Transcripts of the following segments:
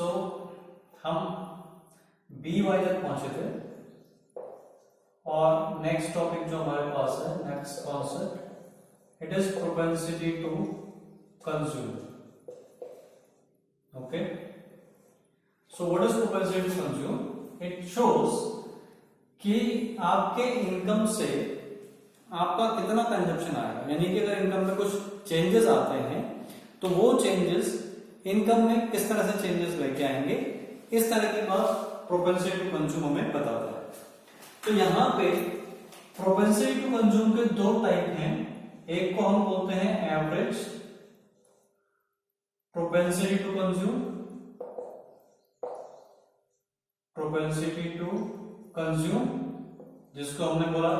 सो हम B Y तक पहुंचे थे और नेक्स्ट टॉपिक जो हमारे पास है, next concept, it is propensity to consume. Okay, so what is propensity to consume? It shows कि आपके इनकम से आपका कितना कंजप्शन आएगा. यानी कि अगर इनकम में कुछ चेंजेस आते हैं तो वो चेंजेस इनकम में किस तरह से चेंजेस लेके आएंगे, इस तरह की बात प्रोपेंसिटी टू कंज्यूम हमें बताता है. तो यहां पे प्रोपेंसिटी टू कंज्यूम के दो टाइप हैं. एक को हम बोलते हैं average propensity to consume, propensity to consume जिसको हमने बोला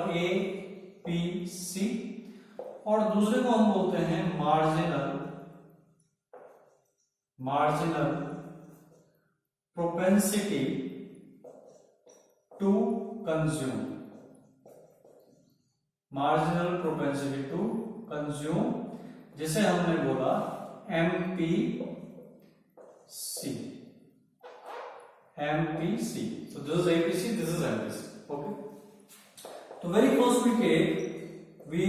APC, और दूसरे को हम बोलते हैं marginal propensity to consume, marginal propensity to consume जिसे हमने बोला MPC. So this is APC, this is MPC. Okay. So very first we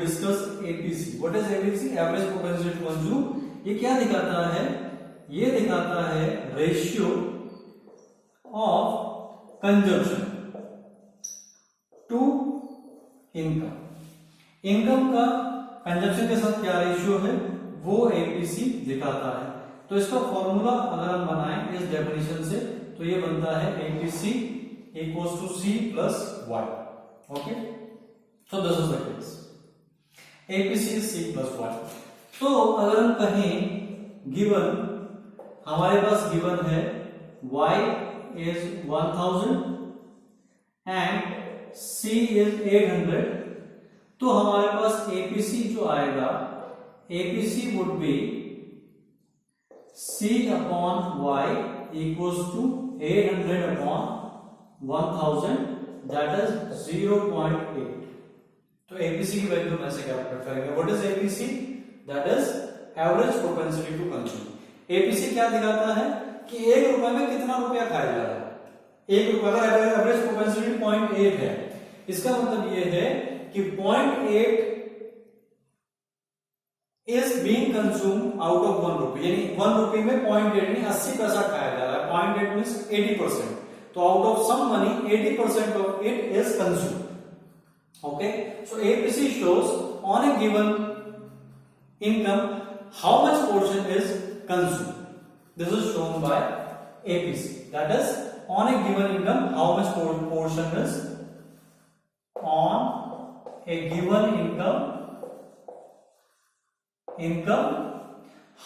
discuss APC. What is APC? Average propensity to consume. ये क्या दिखाता है? ये दिखाता है ratio of consumption to income. Income का कंजम्पशन के साथ क्या रेशियो है वो APC दिखाता है. तो इसका फॉर्मूला अगर हम बनाएं इस डेफिनेशन से तो ये बनता है APC equals to C plus Y. Okay, so this is the case. APC is C plus Y. तो अगर हम कहें गिवन, हमारे पास गिवन है Y is 1000 and C is 800, तो हमारे पास APC जो आएगा, APC would be C upon Y equals to 800 upon 1000, that is 0.8. तो APC की वैल्यू हम ऐसे कैलकुलेट करेंगे. What is APC? That is average propensity to consume. APC क्या दिखाता है कि 1 रुपए में कितना रुपया खाया जा रहा है. 1 रुपए का एवरेज प्रोपेंसिटी 0.8 है. इसका मतलब ये है कि 0.8 is being consumed out of 1 rupee. यानी 1 रुपए में 0.8 यानी 80 पैसा खाया जा रहा है. 0.8 means 80%. तो out of some money 80% of it is consumed. Okay, so APC shows on a given income how much portion is consumed. This is shown by APC. That is, on a given income how much portion is on a given income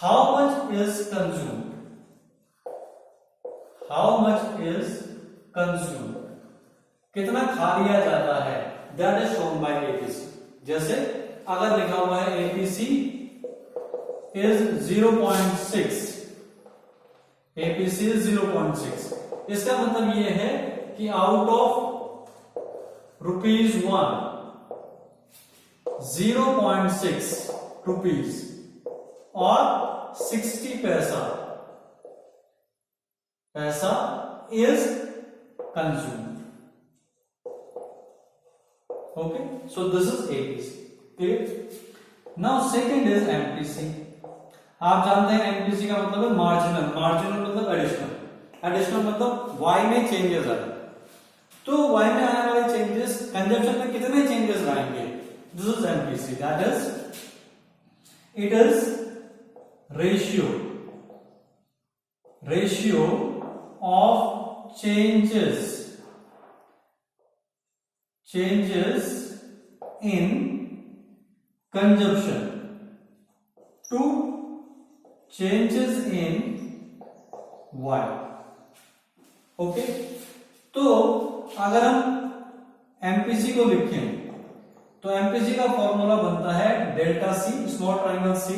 how much is consumed, कितना खा लिया जाता है, that is shown by APC. जैसे अगर लिखा हुआ है APC is 0.6, APC is 0.6, इसका मतलब ये है कि आउट ऑफ ₹1 0.6 रुपीज और 60 पैसा is consumed. Okay, so this is APC. Clear? Now second is MPC. आप जानते हैं MPC का मतलब है मार्जिनल मतलब एडिशनल मतलब Y में चेंजेस आए. तो Y में आने वाले चेंजेस कंजप्शन में कितने चेंजेस लाएंगे? This is MPC. That is, it is ratio of changes in consumption to changes in Y. Okay, तो अगर हम MPC को लिखें तो MPC का फॉर्मूला बनता है delta C, small triangle C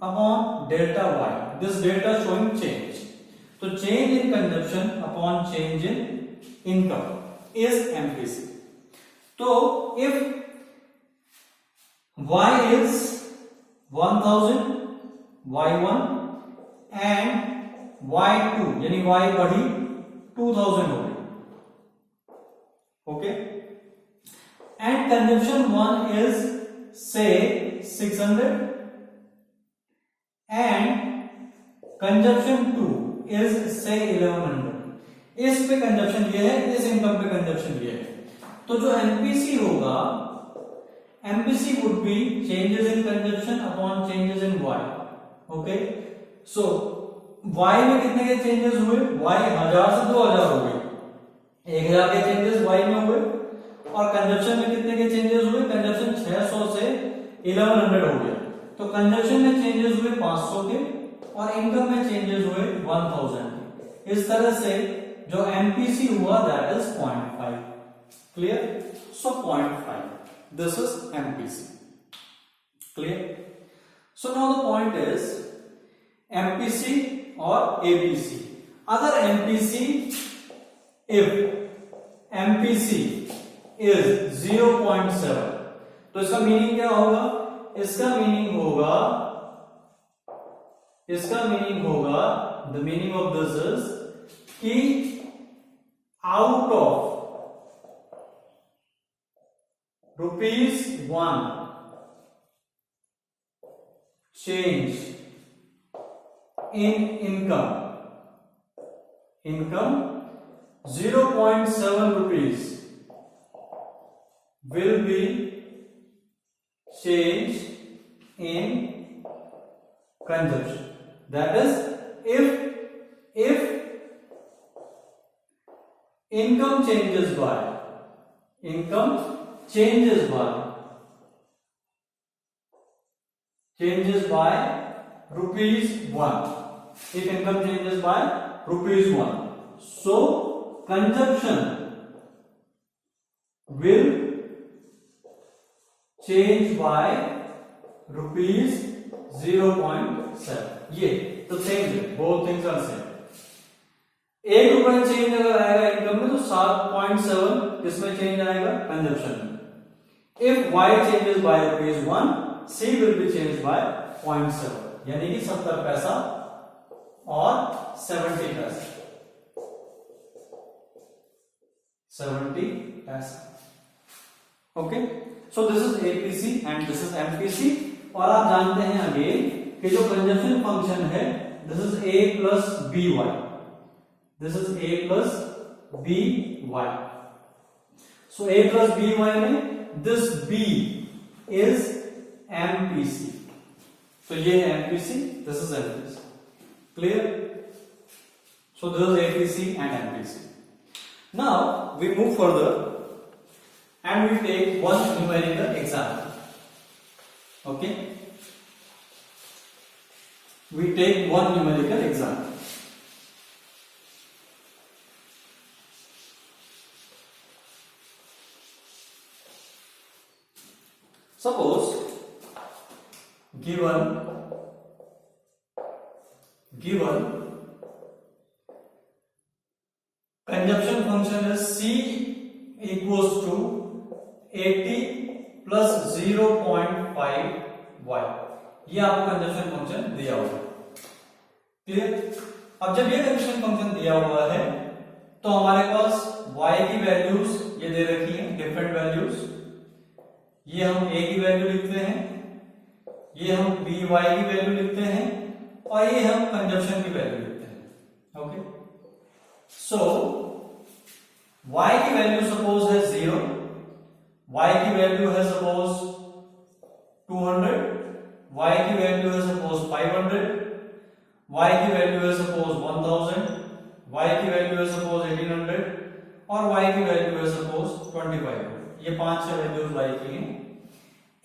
upon delta Y. This delta showing change. तो change in consumption upon change in income is MPC. तो if Y is 1000, Y1, and y2 यानी y बढ़ी 2000 हो गई, ओके। एंड कंजप्शन 1 इज से 600 and consumption 2 is से 1100। इस पे कंजप्शन ये है, इस इनकम पे कंजप्शन ये है। तो जो एमपीसी होगा, MPC would be changes in consumption upon changes in Y, okay. So Y में कितने के चेंजेस हुए, वाई 1000 से 2000 हो गए, 1000 के चेंजेस वाई में हुए। और कंजप्शन में कितने के चेंजेस हुए, कंजप्शन 600 से 1100 हो गया। तो कंजप्शन में चेंजेस हुए 500 के और इनकम में चेंजेस हुए 1000 के। इस तरह से जो एमपीसी हुआ that is 0.5, clear. So 0.5, this is MPC, clear? So now the point is MPC or APC. Other MPC, if MPC is 0.7, तो इसका मीनिंग क्या होगा, इसका मीनिंग होगा the meaning of this is कि out of ₹1 change in income 0.7 rupees will be changed in consumption. That is, if income changes by ₹1, if income changes by ₹1, so consumption will change by ₹0.7. ये तो same है, both things are same. ₹1 change अगर आएगा income में तो 7.7 किसमें change आएगा, consumption में। If y changes by ₹1, c will be change bye 0.7, यानी कि 70 पैसा और 70 paisa, 70 paisa, okay. So this is APC and this is MPC. और आप जानते हैं अगेन कि जो कंजप्शन फंक्शन है this is a plus B Y, this is a plus B Y. सो a प्लस बी वाई में दिस b इज एमपीसी, तो ये है MPC, this is MPC, clear. So this is APC and MPC. Now we move further and we take one numerical example, okay, we take one numerical example. Suppose given consumption function is c equals to 80 plus 0.5 y, ये आपको consumption function दिया हुआ है, clear. अब जब ये consumption function दिया हुआ है तो हमारे पास y की वैल्यूज ये दे रखी है, डिफरेंट वैल्यूज, ये हम a की वैल्यू लिखते हैं, ये हम by की वैल्यू लिखते हैं और ये हम कंजप्शन की वैल्यू लिखते हैं, ओके। सो y की वैल्यू सपोज है 0, y की वैल्यू है सपोज 200, y की वैल्यू है सपोज 500, y की वैल्यू है सपोज 1000, y की वैल्यू है सपोज 1800 और y की वैल्यू है सपोज 2500। ये 5 वैल्यूज y की हैं।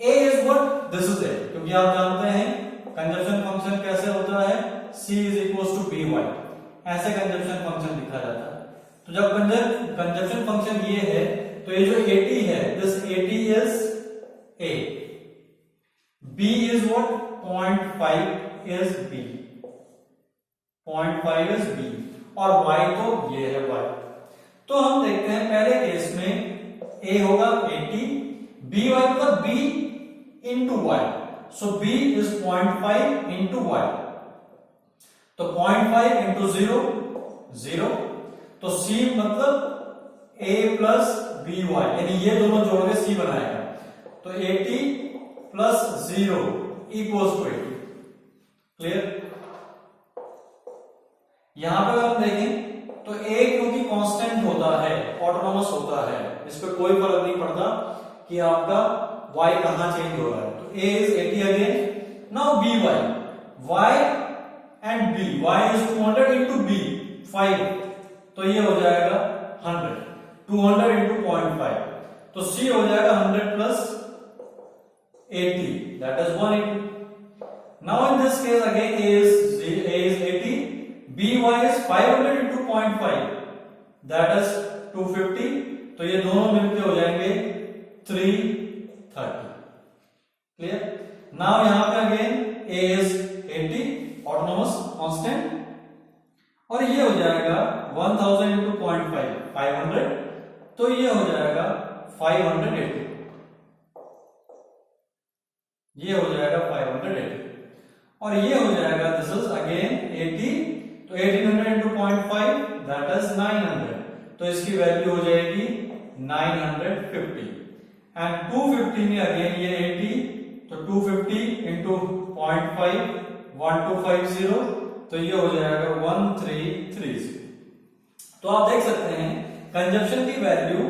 a is what, this is a, क्योंकि आप जानते हैं कंजप्शन फंक्शन कैसे होता है, c is equals to by, ऐसे कंजप्शन फंक्शन लिखा जाता है। तो जब कंजप्शन फंक्शन ये है तो ये जो 80 है, this 80 is a, b is what, 0.5 is b, 0.5 is b और y तो ये है y। तो हम देखते हैं पहले केस में a होगा 80, by मतलब b into y, so b is 0.5 into y। तो 0.5 इंटू 0 0, तो C मतलब A प्लस बी वाई, यानी ये दोनों जोड़ के C बनाएगा, तो 80 प्लस 0 इक्वल्स टू 80। क्लियर? यहां पर हम देखें तो A क्योंकि कांस्टेंट होता है, ऑटोनोमस होता है, इस पर कोई फर्क नहीं पड़ता कि आपका y कहां चेंज हो रहा है, तो A is 80 again. Now by y and b, y is 200 into b 5, तो ये हो जाएगा 100, 200 into 0.5, तो C हो जाएगा 100 plus 80, that is 180. Now in this case again A is 80, by is 500 into 0.5, that is 250, तो ये दोनों मिलके हो जाएंगे 330। क्लियर? नाउ यहां पे again A is 80 autonomous constant, और ये हो जाएगा 1000 into 0.5 500, तो ये हो जाएगा 580, ये हो जाएगा 580, और ये हो जाएगा दिस इज अगेन 80, तो 1800 into 0.5 दैट इज 900, तो इसकी वैल्यू हो जाएगी 950, एंड 250 में अगेन ये 80, तो 250 into 0.5 1250, तो ये हो जाएगा 1330। तो आप देख सकते हैं कंजप्शन की वैल्यू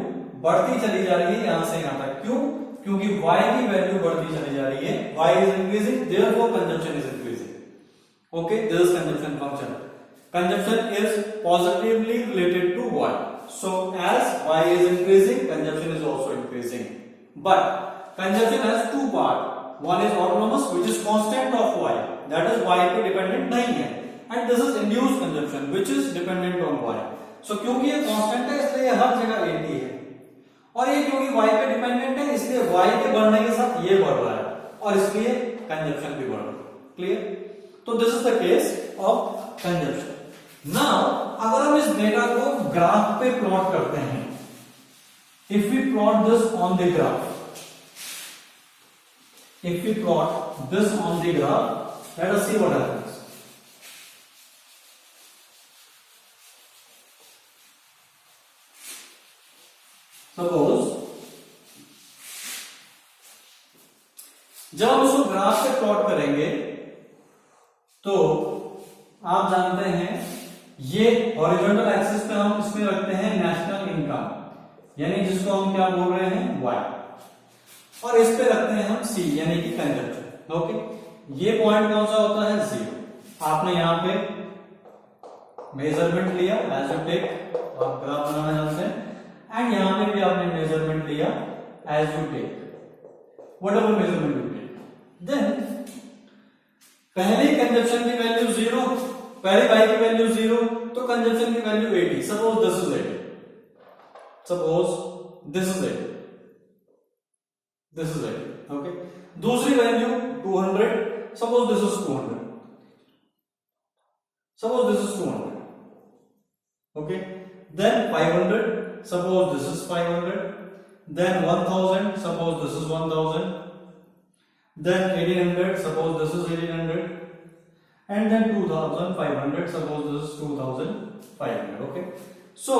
बढ़ती चली जा रही है यहां से यहां तक। क्यों? क्योंकि y की वैल्यू बढ़ती चली जा रही है, y is increasing, therefore consumption is increasing. Okay, this is consumption function. Consumption is positively related to y. So as y is increasing, consumption is also increasing. But consumption has two parts. One is autonomous, which is constant of y, that is y पे dependent नहीं है, and this is induced consumption, which is dependent on y. So क्योंकि ये constant है इसलिए हर जगह 80 है, और ये क्योंकि y पे डिपेंडेंट है इसलिए y के बढ़ने के साथ ये बढ़ रहा है, और इसलिए कंजप्शन भी बढ़ रहा है। क्लियर? तो this is the case of consumption. Now अगर हम इस डेटा को ग्राफ पे प्लॉट करते हैं, if we plot this on the graph, if we plot this on the graph, let us see what happens. Suppose जब हम उसको ग्राफ पे प्लॉट करेंगे तो आप जानते हैं ये हॉरिजॉन्टल एक्सिस पे हम इसमें रखते हैं नेशनल इनकम, यानी जिसको हम क्या बोल रहे हैं y, और इस पे रखते हैं हम C यानी कि कंजप्शन। ओके, ये पॉइंट कौन सा होता है? 0। आपने यहां पे मेजरमेंट लिया एज यू टेक, आप ग्राफ बनाना जानते हैं, एंड यहां पे भी आपने मेजरमेंट लिया as you take, whatever measurement you take. Then पहली कंजप्शन की वैल्यू 0, पहली y की वैल्यू 0, तो कंजप्शन की value 80। Suppose this is 80, suppose this is 80, this is it. Okay, दूसरी value 200, suppose this is 200, suppose this is 200, okay, then 500, suppose this is 500, then 1000, suppose this is 1000, then 1800, suppose this is 1800, and then 2500, suppose this is 2500. Okay, so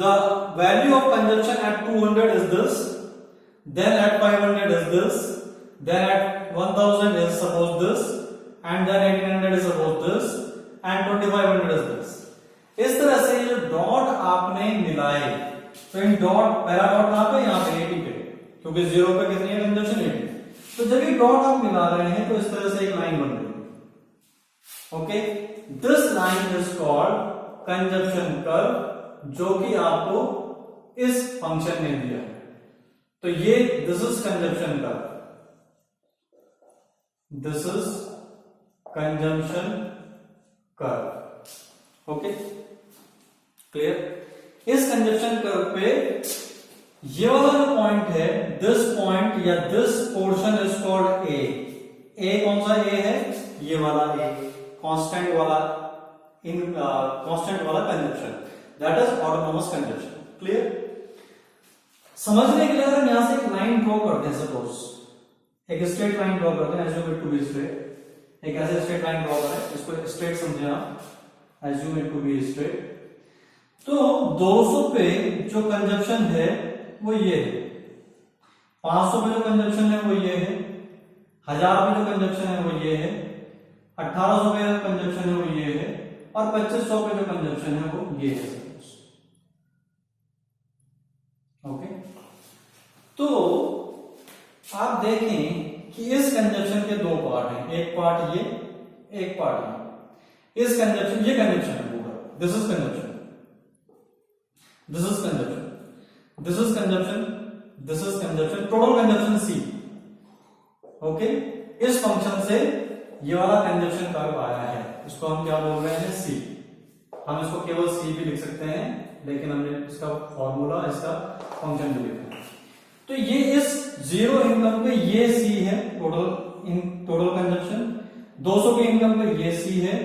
the value of consumption at 200 is this, then at 500 is this, then at 1000 is suppose this, and then 1800 is suppose this, and 2500 is this. इस तरह से जो dot आपने मिलाए, तो in dot, पहला dot कहां पे? यहाँ पे 80 पे, क्योंकि 0 पे कितनी है कंजप्शन? 80। तो जब ये डॉट आप मिला रहे हैं तो इस तरह से एक लाइन बन रही है। Okay, this line is called consumption curve, जो कि आपको इस फंक्शन ने दिया है। तो ये this is consumption curve, this is consumption curve. Okay, clear? इस कंजम्पशन कर्व पे ये वाला जो पॉइंट है, दिस पॉइंट या this portion is called a. A कौन सा ए है? ये वाला ए, कांस्टेंट वाला, कांस्टेंट वाला consumption, that is autonomous consumption. Clear? समझने के लिए अगर हम यहां से एक लाइन ड्रॉ करते हैं, सपोज एक स्ट्रेट लाइन ड्रॉ करते हैं, as you will to be straight, एक ऐसे स्ट्रेट लाइन ड्रॉ करें, इसको स्ट्रेट समझे आप, assume it to be straight. तो 200 पे जो कंजप्शन है वो ये है, 500 पे जो कंजप्शन है वो ये है, 1000 पे जो कंजप्शन है वो ये है, 1800 पे जो कंजप्शन है वो ये है, और 2500 पे जो कंजप्शन है वो ये है। ओके, तो आप देखें कि इस कंजप्शन के दो पार्ट हैं, एक पार्ट ये, एक पार्ट ये। इस कंजप्शन, ये कंजप्शन है पूरा, this is consumption, this is consumption, this is consumption, this is consumption, total consumption C। Okay, इस फंक्शन से ये वाला कंजप्शन कर्व आया है, इसको हम क्या बोल रहे हैं, C। हम इसको केवल C भी लिख सकते हैं, लेकिन हमने इसका फॉर्मूला, इसका फंक्शन भी लिखा है। तो ये इस जीरो इनकम पे ये C है, टोटल कंजप्शन। 200 के इनकम पे ये C है,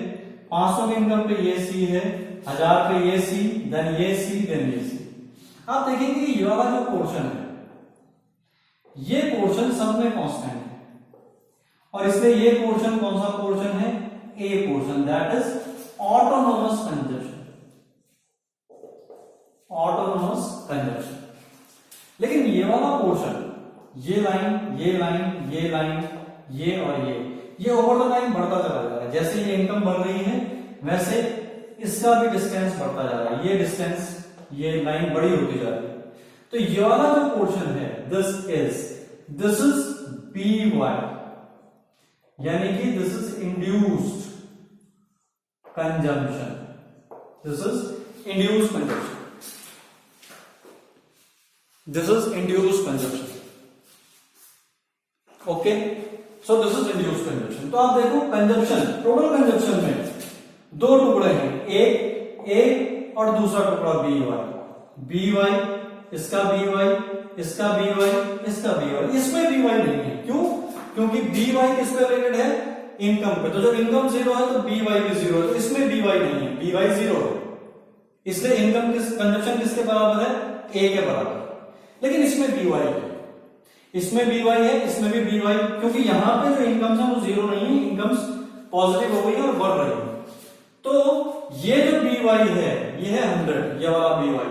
500 के इनकम पे ये C है, 1000 पे ये C, देन ये C, देन ये C। आप देखेंगे कि ये वाला जो पोर्शन है, ये पोर्शन सब में कांस्टेंट है, और इसलिए ये पोर्शन कौन सा पोर्शन है, A portion, that is autonomous consumption, autonomous consumption. लेकिन ये वाला पोर्शन, ये लाइन, ये लाइन, ये लाइन, ये और ये ओवर द टाइम बढ़ता चला जा रहा है। जैसे ये इनकम बढ़ रही है वैसे इसका भी डिस्टेंस बढ़ता जा रहा है, ये डिस्टेंस, ये लाइन बड़ी होती जा रही है। तो ये वाला जो पोर्शन है, दिस इज BY, यानी कि this is induced consumption, this is induced consumption, this is induced consumption. Okay, so this is induced consumption. तो आप देखो कंजम्पशन, टोटल कंजम्पशन में दो टुकड़े हैं, एक A और दूसरा टुकड़ा BY, इसका BY, इसका BY, इसका BY, इसमें BY नहीं है। क्यों? क्योंकि BY किस पे रिलेटेड है, इनकम पे। तो जब इनकम जीरो है तो BY भी जीरो है, तो इसमें BY नहीं है, BY जीरो है। इसलिए इनकम कंजप्शन किसके बराबर है, A के बराबर। लेकिन इसमें BY है, इसमें BY है, इसमें भी BY, क्योंकि यहां पे जो इनकम्स है वो जीरो नहीं है, इनकम्स पॉजिटिव हो गई है और बढ़ रही है। तो ये जो BY है ये है 100, ये वाला BY।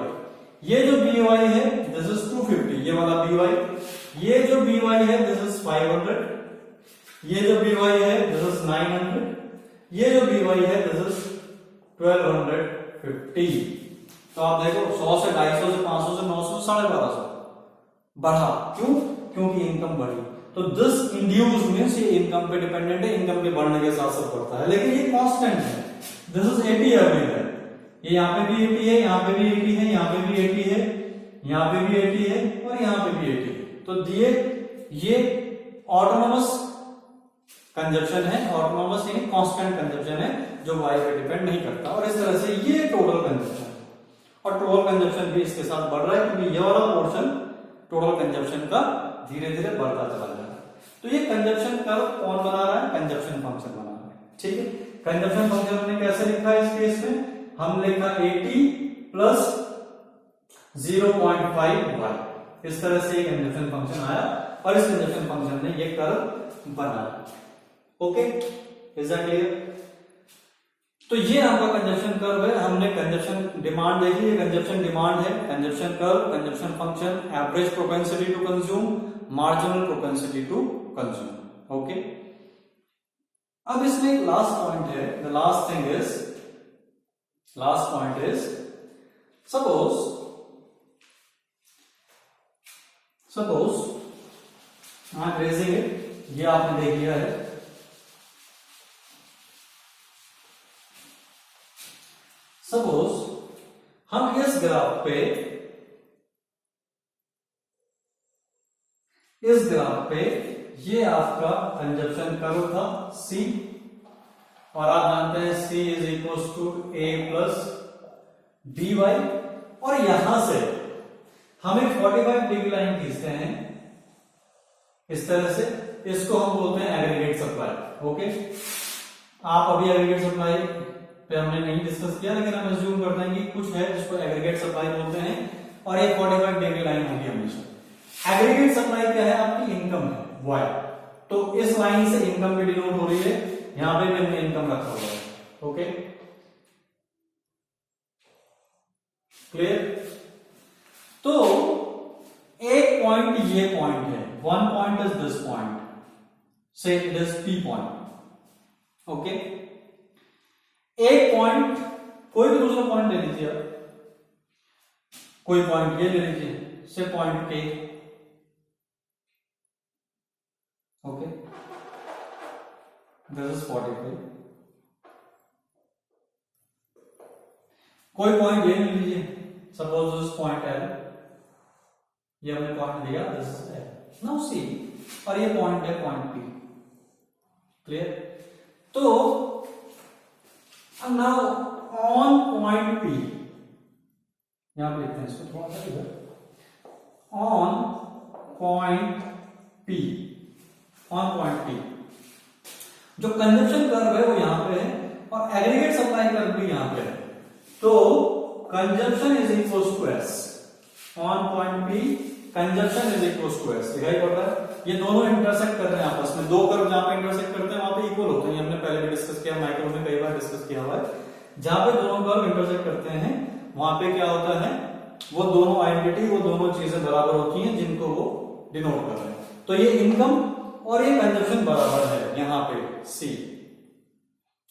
ये जो BY है दिस इज 250, ये वाला BY। ये जो BY है दिस इज 500, ये जो BY है दिस इज 900, ये जो BY है दिस इज 1250। तो आप देखो 100 से 250 से 500 से 900 से 1250 बढ़ा। क्यों? क्योंकि इनकम बढ़ी। तो दिस इंड्यूस मींस ये इनकम पे डिपेंडेंट है, इनकम के बढ़ने के साथ साथ बढ़ता है, लेकिन ये कांस्टेंट है। दिस इज 80 एवरीवेयर, ये यहाँ पे भी 80 है, यहाँ पे भी 80 है, यहाँ पे भी 80 है, यहाँ पे भी 80 है और यहाँ पे भी 80 है। तो ये ऑटोनोमस कंजप्शन है, ऑटोनोमस यानी कांस्टेंट कंजप्शन है जो वाई पे डिपेंड नहीं करता। और इस तरह से ये टोटल कंजप्शन है, और टोटल कंजप्शन भी इसके साथ बढ़ रहा है, क्योंकि ये वाला पोर्शन टोटल कंजप्शन का धीरे धीरे बढ़ता चला जा रहा है। तो ये कंजप्शन कर्व कौन बना रहा है, कंजप्शन फंक्शन बना रहा है। ठीक है, कंजप्शन फंक्शन हमने कैसे लिखा है इस केस में, हम लिखा 80 प्लस 0.5y, इस तरह से कंजप्शन फंक्शन आया और इस कंजप्शन फंक्शन ने ये कर्व बनाया। Okay, is that clear? तो ये आपका कंजप्शन कर्व है। हमने कंजप्शन डिमांड देखी है, कंजप्शन डिमांड है, consumption curve, consumption function, average propensity to consume, marginal propensity to consume. Okay, अब इसमें एक लास्ट पॉइंट है, the last thing is, last point is, suppose I am raising it, ये आपने देख लिया है। सपोज हम इस ग्राफ पे ये आपका कंजप्शन कर्व था C, और आप जानते हैं C is equal to A plus BY, और यहां से हम एक 45 डिग्री लाइन खींचते हैं इस तरह से, इसको हम बोलते हैं एग्रीगेट सप्लाई। ओके, आप अभी एग्रीगेट सप्लाई पे हमने नहीं डिस्कस किया, लेकिन हम अज्यूम करते हैं कि कुछ है जिसको एग्रीगेट सप्लाई बोलते हैं, और ये 45 डिग्री लाइन होगी हमेशा। एग्रीगेट सप्लाई क्या है, आपकी इनकम है Y, तो इस लाइन से इनकम भी डिनोट हो रही है, यहां पे भी हमने इनकम रखा हुआ है। Okay, clear? तो एक पॉइंट ये पॉइंट है, one point is this point, say it is P point. Okay, एक पॉइंट, कोई भी दूसरा पॉइंट ले लीजिए आप, कोई पॉइंट ये ले लीजिए, से point K। Okay, this is 45। कोई पॉइंट ये ले लीजिए, सपोज दिस पॉइंट L, ये हमने पॉइंट लिया, this is L, now see, और ये पॉइंट है पॉइंट P। क्लियर? तो नाउ ऑन पॉइंट P, यहां पे लिखते हैं इसको थोड़ा सा इधर, on point P, on point P जो कंजप्शन कर्व है वो यहां पे है और एग्रीगेट सप्लाई कर्व भी यहां पे है। तो consumption is equal to S, on point P consumption is equal to S। दिखाई पड़ रहा है? ये दोनों इंटरसेक्ट कर रहे हैं आपस में, दो कर्व जहां पे इंटरसेक्ट करते हैं वहां पे इक्वल होते हैं। हमने पहले भी डिस्कस किया, माइक्रो में कई बार डिस्कस किया हुआ है। जहां पे दोनों कर्व इंटरसेक्ट करते हैं वहां पे क्या होता है, वो दोनों आइडेंटिटी, वो दोनों चीजें बराबर होती हैं जिनको वो डिनोट कर रहे हैं। तो ये इनकम और ये कंजप्शन बराबर है यहां पे C,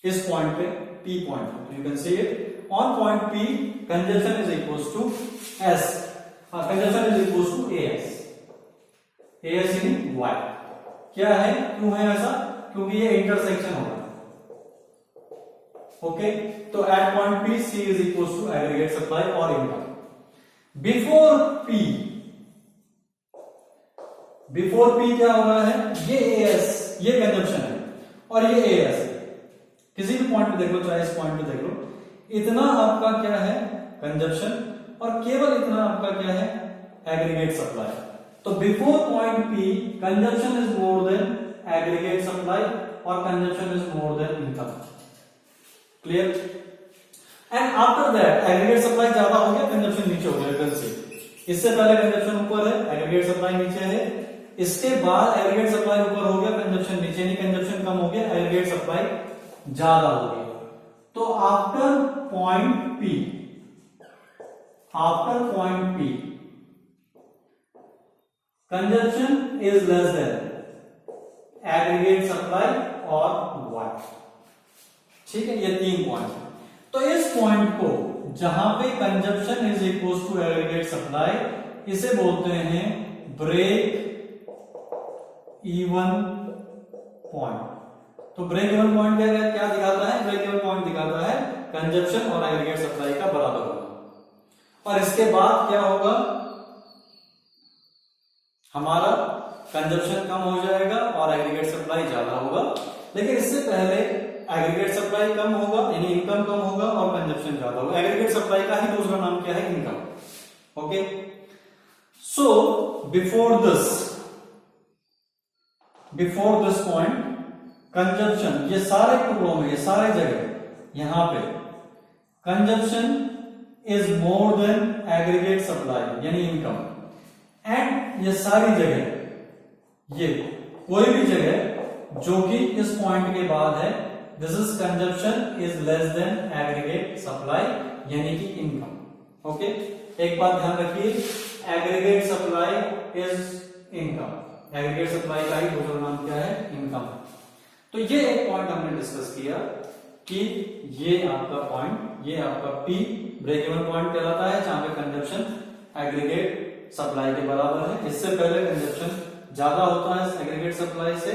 इस पॉइंट पे P पॉइंट पे। You can see it, on point P consumption is equal to S, consumption is equal to AS in Y। क्या है, क्यों है ऐसा? क्योंकि ये इंटरसेक्शन हो रहा है। ओके, तो at point P C is equal to aggregate supply और इनकम। बिफोर P क्या हो रहा है, ये AS, ये कंजप्शन है और ये AS है। किसी भी पॉइंट पे देख लो, चाहे इस पॉइंट पे देख लो, इतना आपका क्या है, कंजप्शन, और केवल इतना आपका क्या है, एग्रीगेट सप्लाई। तो before point P consumption is more than aggregate supply और consumption is more than income. Clear? And after that aggregate supply ज्यादा हो गया, कंजप्शन नीचे हो गया। इससे पहले कंजप्शन ऊपर है, एग्रीगेट सप्लाई नीचे है, इसके बाद एग्रीगेट सप्लाई ऊपर हो गया, कंजप्शन नीचे नहीं, कंजप्शन कम हो गया, एग्रीगेट सप्लाई ज्यादा हो गया। तो after point P consumption is less then aggregate supply और Y। ठीक है, ये 3 पॉइंट। तो इस पॉइंट को जहां पे consumption is equal to aggregate supply, इसे बोलते हैं ब्रेक इवन पॉइंट। तो ब्रेक इवन पॉइंट क्या दिखाता है? ब्रेक इवन पॉइंट दिखाता है कंजप्शन और एग्रीगेट सप्लाई का बराबर होगा। और इसके बाद क्या होगा, हमारा कंजप्शन कम हो जाएगा और एग्रीगेट सप्लाई ज्यादा होगा। लेकिन इससे पहले एग्रीगेट सप्लाई कम होगा, यानी इनकम कम होगा और कंजप्शन ज्यादा होगा। एग्रीगेट सप्लाई का ही दूसरा नाम क्या है, income. Okay, so before this point consumption, ये सारे टुकड़ों में, ये सारे जगह यहां पे consumption is more than aggregate supply यानी इनकम। एंड ये सारी जगह, ये कोई भी जगह जो कि इस पॉइंट के बाद है, this is consumption is less then aggregate supply यानी कि इनकम। ओके, एक बात ध्यान रखिए, aggregate supply is income. Aggregate supply का ही दूसरा नाम क्या है, इनकम। तो ये एक पॉइंट हमने डिस्कस किया कि ये आपका पॉइंट, ये आपका P ब्रेक इवन पॉइंट कहलाता है, जहां पे कंजप्शन एग्रीगेट सप्लाई के बराबर है। इससे पहले कंजप्शन ज्यादा होता है एग्रीगेट सप्लाई से,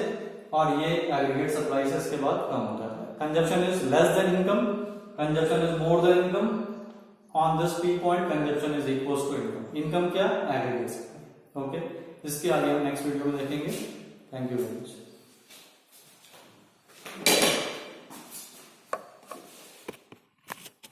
और ये एग्रीगेट सप्लाई से इसके बाद कम हो जाता है। Consumption is less than income, consumption is more than income. On this P point consumption is equal to income. Income क्या, एग्रीगेट सप्लाई। ओके, इसके आगे हम नेक्स्ट वीडियो में देखेंगे। Thank you very much.